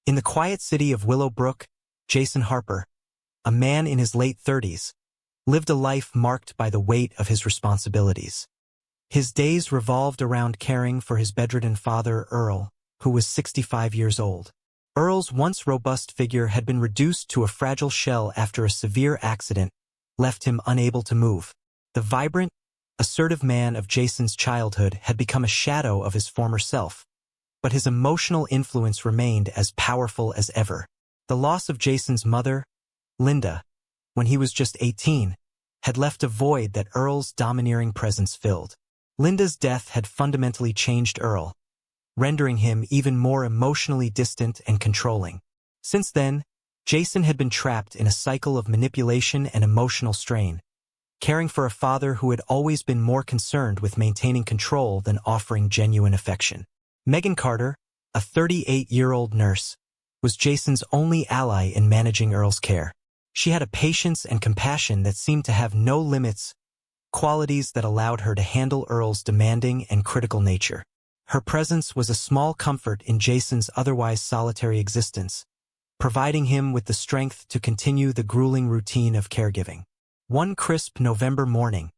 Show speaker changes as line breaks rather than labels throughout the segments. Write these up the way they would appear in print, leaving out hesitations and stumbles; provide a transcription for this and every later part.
In the quiet city of Willowbrook, Jason Harper, a man in his late 30s, lived a life marked by the weight of his responsibilities. His days revolved around caring for his bedridden father, Earl, who was 65 years old. Earl's once robust figure had been reduced to a fragile shell after a severe accident left him unable to move. The vibrant, assertive man of Jason's childhood had become a shadow of his former self, but his emotional influence remained as powerful as ever. The loss of Jason's mother, Linda, when he was just 18, had left a void that Earl's domineering presence filled. Linda's death had fundamentally changed Earl, rendering him even more emotionally distant and controlling. Since then, Jason had been trapped in a cycle of manipulation and emotional strain, caring for a father who had always been more concerned with maintaining control than offering genuine affection. Megan Carter, a 38-year-old nurse, was Jason's only ally in managing Earl's care. She had a patience and compassion that seemed to have no limits, qualities that allowed her to handle Earl's demanding and critical nature. Her presence was a small comfort in Jason's otherwise solitary existence, providing him with the strength to continue the grueling routine of caregiving. One crisp November morning,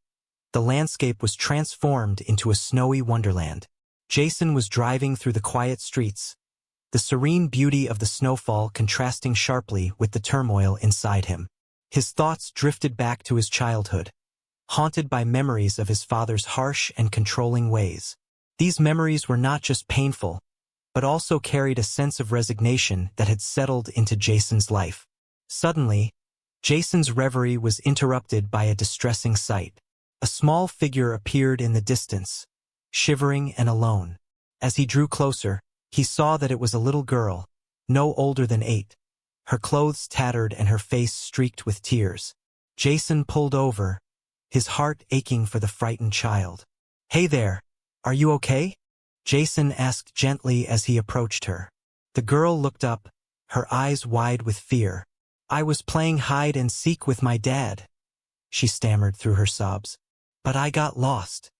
the landscape was transformed into a snowy wonderland. Jason was driving through the quiet streets, the serene beauty of the snowfall contrasting sharply with the turmoil inside him. His thoughts drifted back to his childhood, haunted by memories of his father's harsh and controlling ways. These memories were not just painful, but also carried a sense of resignation that had settled into Jason's life. Suddenly, Jason's reverie was interrupted by a distressing sight. A small figure appeared in the distance, shivering and alone. As he drew closer, he saw that it was a little girl, no older than 8, her clothes tattered and her face streaked with tears. Jason pulled over, his heart aching for the frightened child. "Hey there, are you okay?" Jason asked gently as he approached her. The girl looked up, her eyes wide with fear. "I was playing hide and seek with my dad," she stammered through her sobs. "But I got lost.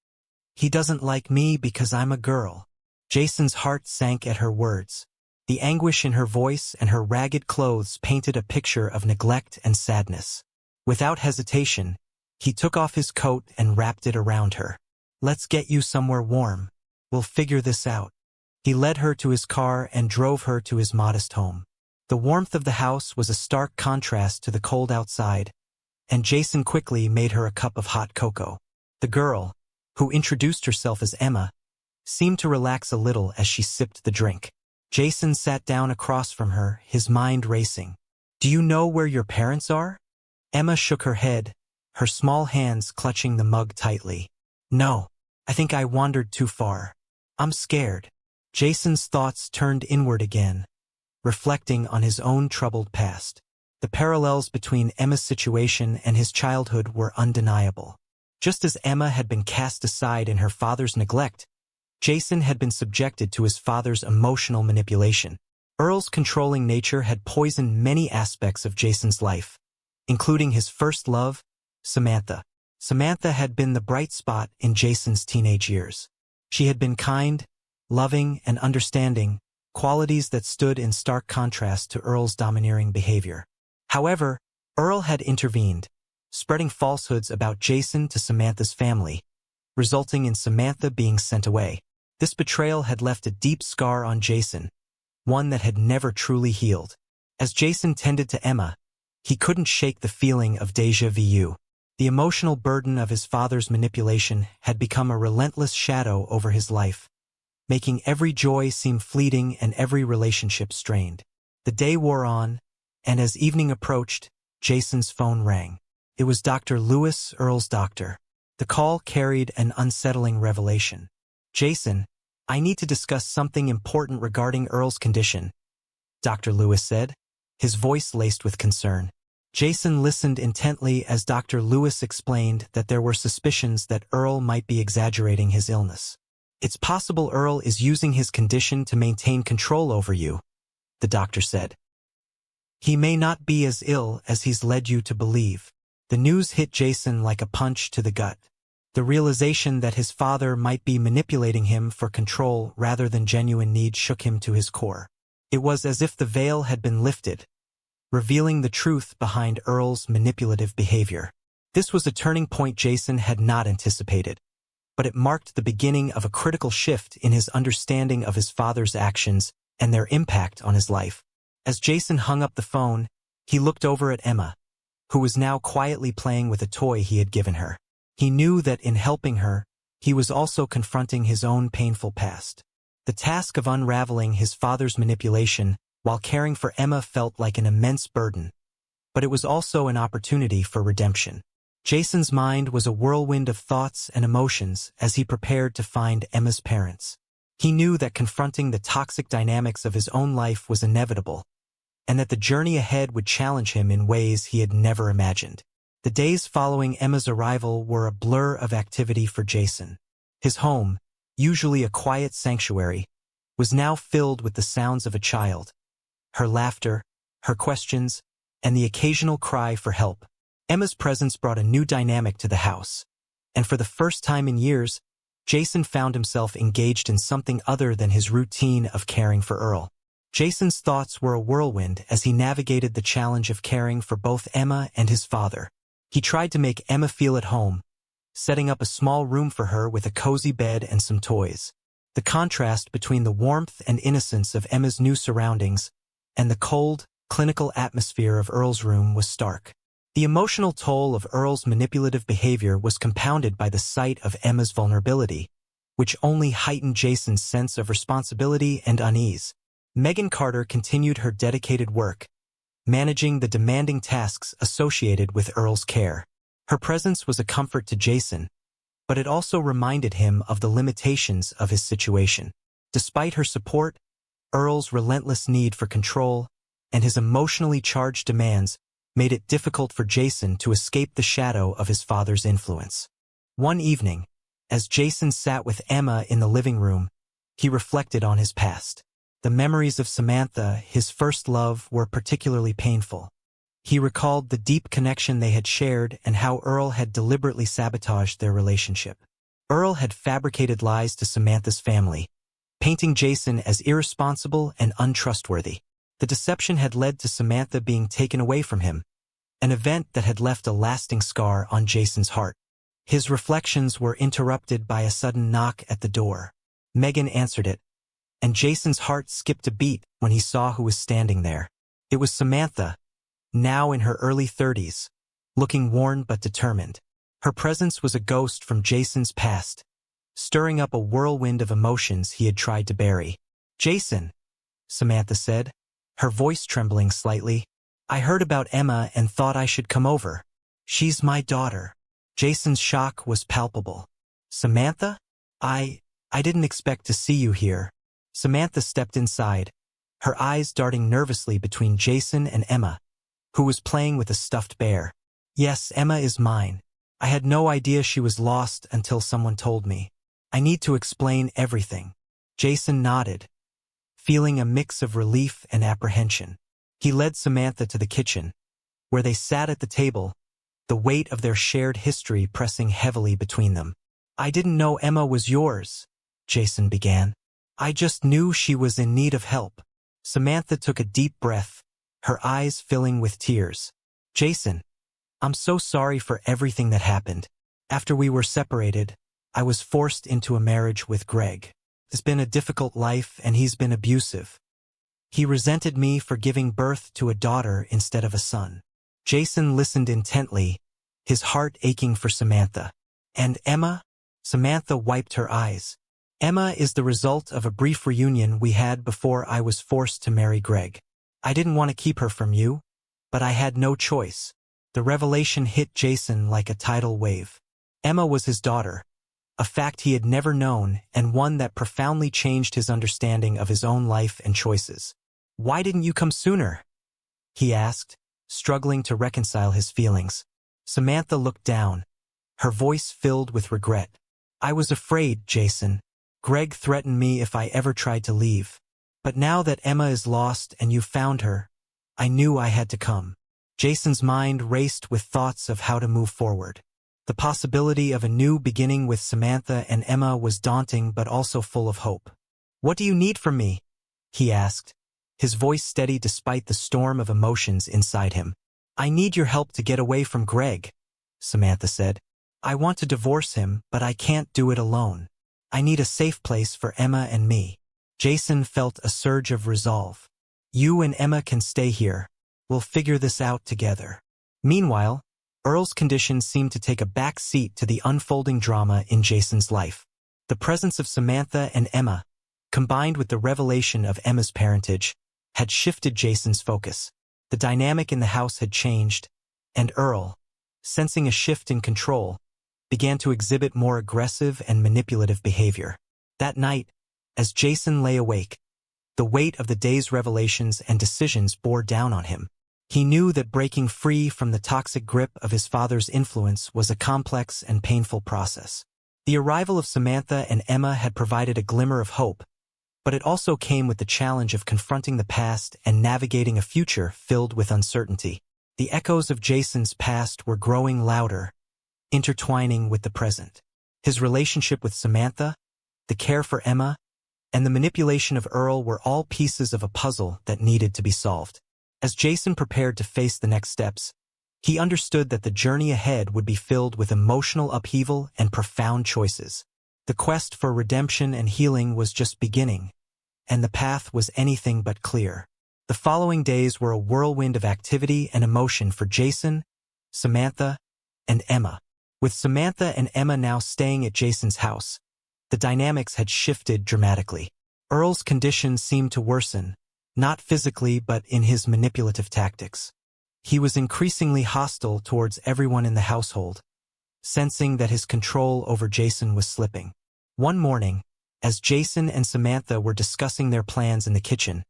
He doesn't like me because I'm a girl." Jason's heart sank at her words. The anguish in her voice and her ragged clothes painted a picture of neglect and sadness. Without hesitation, he took off his coat and wrapped it around her. "Let's get you somewhere warm. We'll figure this out." He led her to his car and drove her to his modest home. The warmth of the house was a stark contrast to the cold outside, and Jason quickly made her a cup of hot cocoa. The girl, who introduced herself as Emma, seemed to relax a little as she sipped the drink. Jason sat down across from her, his mind racing. "Do you know where your parents are?" Emma shook her head, her small hands clutching the mug tightly. "No, I think I wandered too far. I'm scared." Jason's thoughts turned inward again, reflecting on his own troubled past. The parallels between Emma's situation and his childhood were undeniable. Just as Emma had been cast aside in her father's neglect, Jason had been subjected to his father's emotional manipulation. Earl's controlling nature had poisoned many aspects of Jason's life, including his first love, Samantha. Samantha had been the bright spot in Jason's teenage years. She had been kind, loving, and understanding, qualities that stood in stark contrast to Earl's domineering behavior. However, Earl had intervened, spreading falsehoods about Jason to Samantha's family, resulting in Samantha being sent away. This betrayal had left a deep scar on Jason, one that had never truly healed. As Jason tended to Emma, he couldn't shake the feeling of déjà vu. The emotional burden of his father's manipulation had become a relentless shadow over his life, making every joy seem fleeting and every relationship strained. The day wore on, and as evening approached, Jason's phone rang. It was Dr. Lewis, Earl's doctor. The call carried an unsettling revelation. "Jason, I need to discuss something important regarding Earl's condition," Dr. Lewis said, his voice laced with concern. Jason listened intently as Dr. Lewis explained that there were suspicions that Earl might be exaggerating his illness. "It's possible Earl is using his condition to maintain control over you," the doctor said. "He may not be as ill as he's led you to believe." The news hit Jason like a punch to the gut. The realization that his father might be manipulating him for control rather than genuine need shook him to his core. It was as if the veil had been lifted, revealing the truth behind Earl's manipulative behavior. This was a turning point Jason had not anticipated, but it marked the beginning of a critical shift in his understanding of his father's actions and their impact on his life. As Jason hung up the phone, he looked over at Emma, who was now quietly playing with a toy he had given her. He knew that in helping her, he was also confronting his own painful past. The task of unraveling his father's manipulation while caring for Emma felt like an immense burden, but it was also an opportunity for redemption. Jason's mind was a whirlwind of thoughts and emotions as he prepared to find Emma's parents. He knew that confronting the toxic dynamics of his own life was inevitable, and that the journey ahead would challenge him in ways he had never imagined. The days following Emma's arrival were a blur of activity for Jason. His home, usually a quiet sanctuary, was now filled with the sounds of a child, her laughter, her questions, and the occasional cry for help. Emma's presence brought a new dynamic to the house, and for the first time in years, Jason found himself engaged in something other than his routine of caring for Earl. Jason's thoughts were a whirlwind as he navigated the challenge of caring for both Emma and his father. He tried to make Emma feel at home, setting up a small room for her with a cozy bed and some toys. The contrast between the warmth and innocence of Emma's new surroundings and the cold, clinical atmosphere of Earl's room was stark. The emotional toll of Earl's manipulative behavior was compounded by the sight of Emma's vulnerability, which only heightened Jason's sense of responsibility and unease. Megan Carter continued her dedicated work, managing the demanding tasks associated with Earl's care. Her presence was a comfort to Jason, but it also reminded him of the limitations of his situation. Despite her support, Earl's relentless need for control and his emotionally charged demands made it difficult for Jason to escape the shadow of his father's influence. One evening, as Jason sat with Emma in the living room, he reflected on his past. The memories of Samantha, his first love, were particularly painful. He recalled the deep connection they had shared and how Earl had deliberately sabotaged their relationship. Earl had fabricated lies to Samantha's family, painting Jason as irresponsible and untrustworthy. The deception had led to Samantha being taken away from him, an event that had left a lasting scar on Jason's heart. His reflections were interrupted by a sudden knock at the door. Megan answered it, and Jason's heart skipped a beat when he saw who was standing there. It was Samantha, now in her early 30s, looking worn but determined. Her presence was a ghost from Jason's past, stirring up a whirlwind of emotions he had tried to bury. "Jason," Samantha said, her voice trembling slightly, "I heard about Emma and thought I should come over. She's my daughter." Jason's shock was palpable. "Samantha? I didn't expect to see you here." Samantha stepped inside, her eyes darting nervously between Jason and Emma, who was playing with a stuffed bear. "Yes, Emma is mine. I had no idea she was lost until someone told me. I need to explain everything." Jason nodded, feeling a mix of relief and apprehension. He led Samantha to the kitchen, where they sat at the table, the weight of their shared history pressing heavily between them. "I didn't know Emma was yours," Jason began. "I just knew she was in need of help." Samantha took a deep breath, her eyes filling with tears. "Jason, I'm so sorry for everything that happened. After we were separated, I was forced into a marriage with Greg. It's been a difficult life and he's been abusive. He resented me for giving birth to a daughter instead of a son." Jason listened intently, his heart aching for Samantha. "And Emma?" Samantha wiped her eyes. "Emma is the result of a brief reunion we had before I was forced to marry Greg. I didn't want to keep her from you, but I had no choice." The revelation hit Jason like a tidal wave. Emma was his daughter, a fact he had never known and one that profoundly changed his understanding of his own life and choices. "Why didn't you come sooner?" he asked, struggling to reconcile his feelings. Samantha looked down, her voice filled with regret. "I was afraid, Jason. Greg threatened me if I ever tried to leave. But now that Emma is lost and you found her, I knew I had to come." Jason's mind raced with thoughts of how to move forward. The possibility of a new beginning with Samantha and Emma was daunting but also full of hope. "What do you need from me?" he asked, his voice steady despite the storm of emotions inside him. "I need your help to get away from Greg," Samantha said. "I want to divorce him, but I can't do it alone. I need a safe place for Emma and me." Jason felt a surge of resolve. "You and Emma can stay here. We'll figure this out together." Meanwhile, Earl's condition seemed to take a back seat to the unfolding drama in Jason's life. The presence of Samantha and Emma, combined with the revelation of Emma's parentage, had shifted Jason's focus. The dynamic in the house had changed, and Earl, sensing a shift in control, began to exhibit more aggressive and manipulative behavior. That night, as Jason lay awake, the weight of the day's revelations and decisions bore down on him. He knew that breaking free from the toxic grip of his father's influence was a complex and painful process. The arrival of Samantha and Emma had provided a glimmer of hope, but it also came with the challenge of confronting the past and navigating a future filled with uncertainty. The echoes of Jason's past were growing louder, intertwining with the present. His relationship with Samantha, the care for Emma, and the manipulation of Earl were all pieces of a puzzle that needed to be solved. As Jason prepared to face the next steps, he understood that the journey ahead would be filled with emotional upheaval and profound choices. The quest for redemption and healing was just beginning, and the path was anything but clear. The following days were a whirlwind of activity and emotion for Jason, Samantha, and Emma. With Samantha and Emma now staying at Jason's house, the dynamics had shifted dramatically. Earl's condition seemed to worsen, not physically but in his manipulative tactics. He was increasingly hostile towards everyone in the household, sensing that his control over Jason was slipping. One morning, as Jason and Samantha were discussing their plans in the kitchen,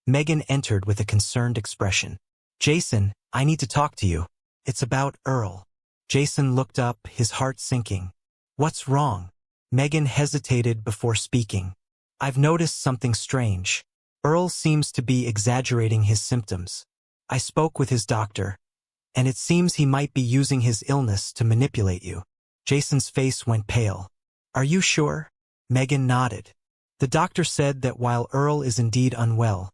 Megan entered with a concerned expression. "Jason, I need to talk to you. It's about Earl." Jason looked up, his heart sinking. "What's wrong?" Megan hesitated before speaking. "I've noticed something strange. Earl seems to be exaggerating his symptoms. I spoke with his doctor, and it seems he might be using his illness to manipulate you." Jason's face went pale. "Are you sure?" Megan nodded. "The doctor said that while Earl is indeed unwell,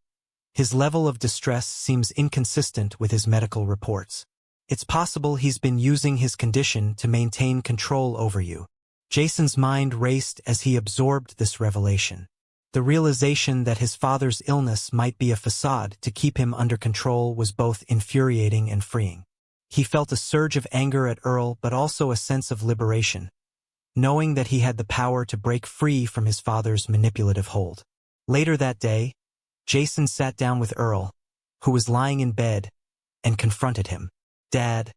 his level of distress seems inconsistent with his medical reports. It's possible he's been using his condition to maintain control over you." Jason's mind raced as he absorbed this revelation. The realization that his father's illness might be a facade to keep him under control was both infuriating and freeing. He felt a surge of anger at Earl but also a sense of liberation, knowing that he had the power to break free from his father's manipulative hold. Later that day, Jason sat down with Earl, who was lying in bed, and confronted him. "Dad,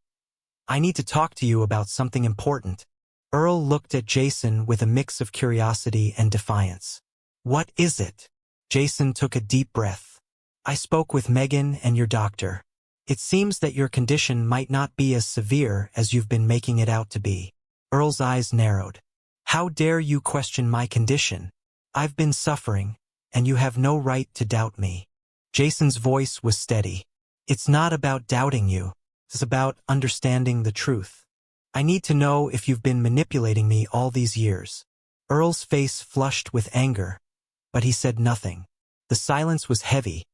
I need to talk to you about something important." Earl looked at Jason with a mix of curiosity and defiance. "What is it?" Jason took a deep breath. "I spoke with Megan and your doctor. It seems that your condition might not be as severe as you've been making it out to be." Earl's eyes narrowed. "How dare you question my condition? I've been suffering, and you have no right to doubt me." Jason's voice was steady. "It's not about doubting you. It's about understanding the truth. I need to know if you've been manipulating me all these years." Earl's face flushed with anger, but he said nothing. The silence was heavy,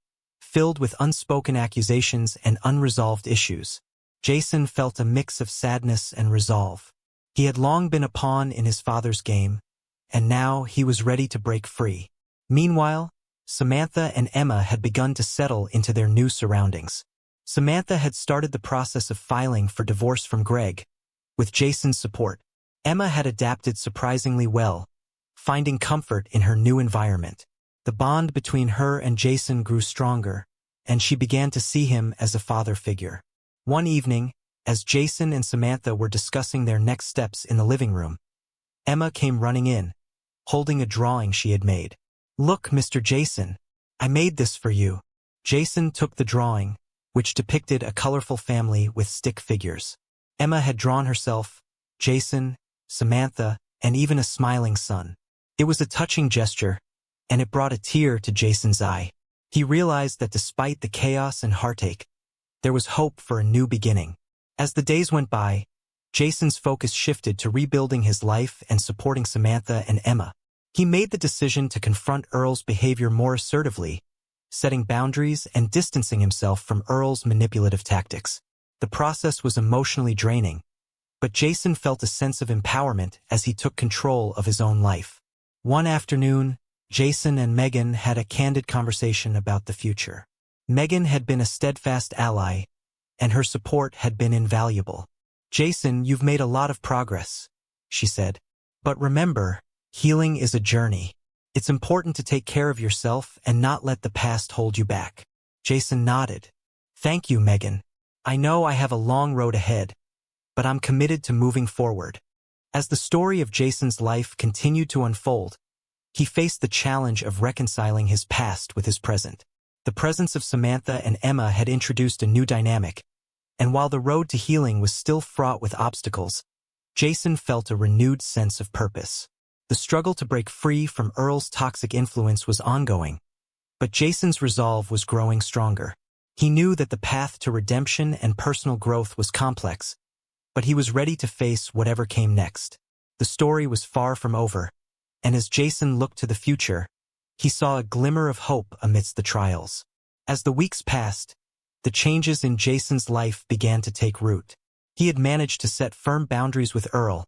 filled with unspoken accusations and unresolved issues. Jason felt a mix of sadness and resolve. He had long been a pawn in his father's game, and now he was ready to break free. Meanwhile, Samantha and Emma had begun to settle into their new surroundings. Samantha had started the process of filing for divorce from Greg. With Jason's support, Emma had adapted surprisingly well, finding comfort in her new environment. The bond between her and Jason grew stronger, and she began to see him as a father figure. One evening, as Jason and Samantha were discussing their next steps in the living room, Emma came running in, holding a drawing she had made. "Look, Mr. Jason, I made this for you." Jason took the drawing, which depicted a colorful family with stick figures. Emma had drawn herself, Jason, Samantha, and even a smiling son. It was a touching gesture, and it brought a tear to Jason's eye. He realized that despite the chaos and heartache, there was hope for a new beginning. As the days went by, Jason's focus shifted to rebuilding his life and supporting Samantha and Emma. He made the decision to confront Earl's behavior more assertively, setting boundaries and distancing himself from Earl's manipulative tactics. The process was emotionally draining, but Jason felt a sense of empowerment as he took control of his own life. One afternoon, Jason and Megan had a candid conversation about the future. Megan had been a steadfast ally, and her support had been invaluable. "Jason, you've made a lot of progress," she said. "But remember, healing is a journey. It's important to take care of yourself and not let the past hold you back." Jason nodded. "Thank you, Megan. I know I have a long road ahead, but I'm committed to moving forward." As the story of Jason's life continued to unfold, he faced the challenge of reconciling his past with his present. The presence of Samantha and Emma had introduced a new dynamic, and while the road to healing was still fraught with obstacles, Jason felt a renewed sense of purpose. The struggle to break free from Earl's toxic influence was ongoing, but Jason's resolve was growing stronger. He knew that the path to redemption and personal growth was complex, but he was ready to face whatever came next. The story was far from over, and as Jason looked to the future, he saw a glimmer of hope amidst the trials. As the weeks passed, the changes in Jason's life began to take root. He had managed to set firm boundaries with Earl,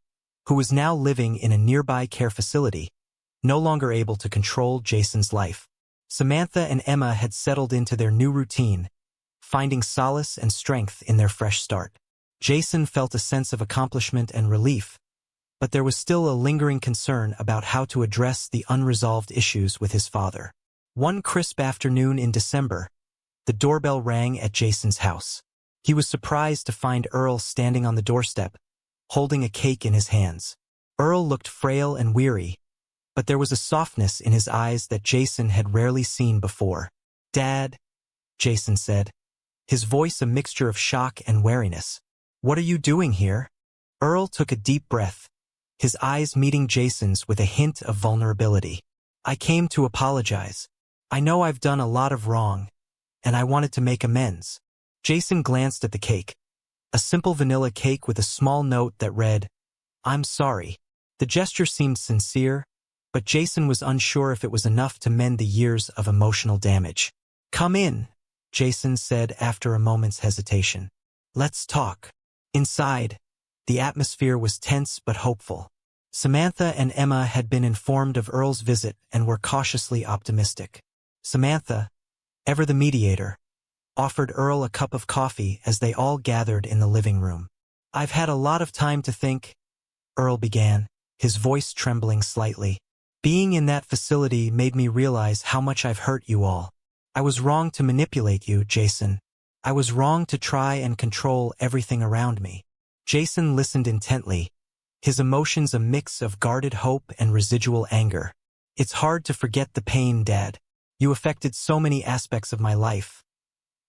who was now living in a nearby care facility, no longer able to control Jason's life. Samantha and Emma had settled into their new routine, finding solace and strength in their fresh start. Jason felt a sense of accomplishment and relief, but there was still a lingering concern about how to address the unresolved issues with his father. One crisp afternoon in December, the doorbell rang at Jason's house. He was surprised to find Earl standing on the doorstep, holding a cake in his hands. Earl looked frail and weary, but there was a softness in his eyes that Jason had rarely seen before. "Dad," Jason said, his voice a mixture of shock and wariness. "What are you doing here?" Earl took a deep breath, his eyes meeting Jason's with a hint of vulnerability. "I came to apologize. I know I've done a lot of wrong, and I wanted to make amends." Jason glanced at the cake, a simple vanilla cake with a small note that read, "I'm sorry." The gesture seemed sincere, but Jason was unsure if it was enough to mend the years of emotional damage. "Come in," Jason said after a moment's hesitation. "Let's talk." Inside, the atmosphere was tense but hopeful. Samantha and Emma had been informed of Earl's visit and were cautiously optimistic. Samantha, ever the mediator, offered Earl a cup of coffee as they all gathered in the living room. "I've had a lot of time to think," Earl began, his voice trembling slightly. "Being in that facility made me realize how much I've hurt you all. I was wrong to manipulate you, Jason. I was wrong to try and control everything around me." Jason listened intently, his emotions a mix of guarded hope and residual anger. "It's hard to forget the pain, Dad. You affected so many aspects of my life.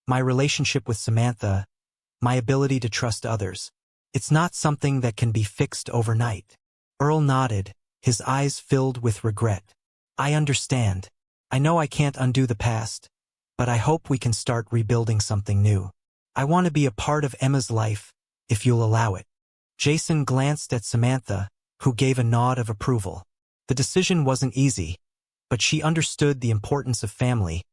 My relationship with Samantha, my ability to trust others. It's not something that can be fixed overnight." Earl nodded, his eyes filled with regret. "I understand. I know I can't undo the past, but I hope we can start rebuilding something new. I want to be a part of Emma's life, if you'll allow it." Jason glanced at Samantha, who gave a nod of approval. The decision wasn't easy, but she understood the importance of family,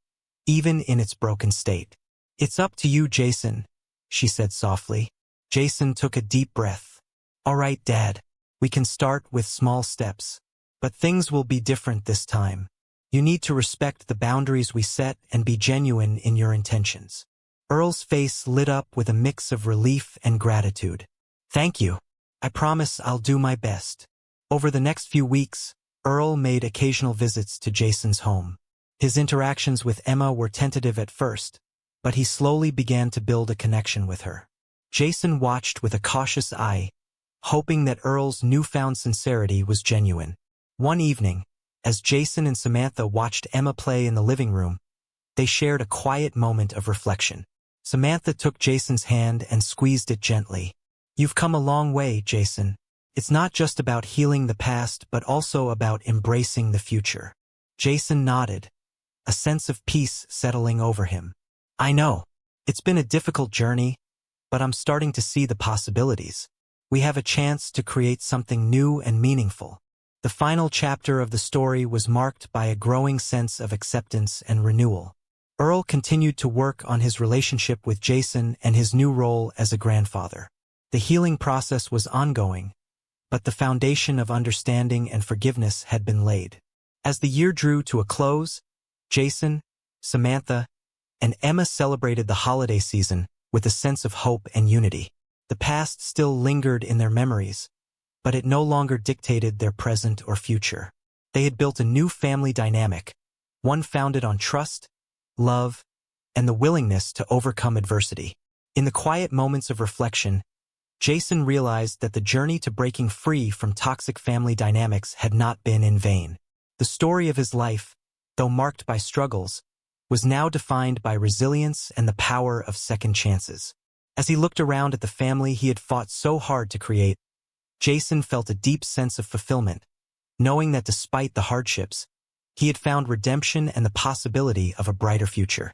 even in its broken state. "It's up to you, Jason," she said softly. Jason took a deep breath. "All right, Dad. We can start with small steps. But things will be different this time. You need to respect the boundaries we set and be genuine in your intentions." Earl's face lit up with a mix of relief and gratitude. "Thank you. I promise I'll do my best." Over the next few weeks, Earl made occasional visits to Jason's home. His interactions with Emma were tentative at first, but he slowly began to build a connection with her. Jason watched with a cautious eye, hoping that Earl's newfound sincerity was genuine. One evening, as Jason and Samantha watched Emma play in the living room, they shared a quiet moment of reflection. Samantha took Jason's hand and squeezed it gently. "You've come a long way, Jason. It's not just about healing the past but also about embracing the future." Jason nodded, a sense of peace settling over him. "I know. It's been a difficult journey, but I'm starting to see the possibilities. We have a chance to create something new and meaningful." The final chapter of the story was marked by a growing sense of acceptance and renewal. Earl continued to work on his relationship with Jason and his new role as a grandfather. The healing process was ongoing, but the foundation of understanding and forgiveness had been laid. As the year drew to a close, Jason, Samantha, and Emma celebrated the holiday season with a sense of hope and unity. The past still lingered in their memories, but it no longer dictated their present or future. They had built a new family dynamic, one founded on trust, love, and the willingness to overcome adversity. In the quiet moments of reflection, Jason realized that the journey to breaking free from toxic family dynamics had not been in vain. The story of his life, though marked by struggles, was now defined by resilience and the power of second chances. As he looked around at the family he had fought so hard to create, Jason felt a deep sense of fulfillment, knowing that despite the hardships, he had found redemption and the possibility of a brighter future.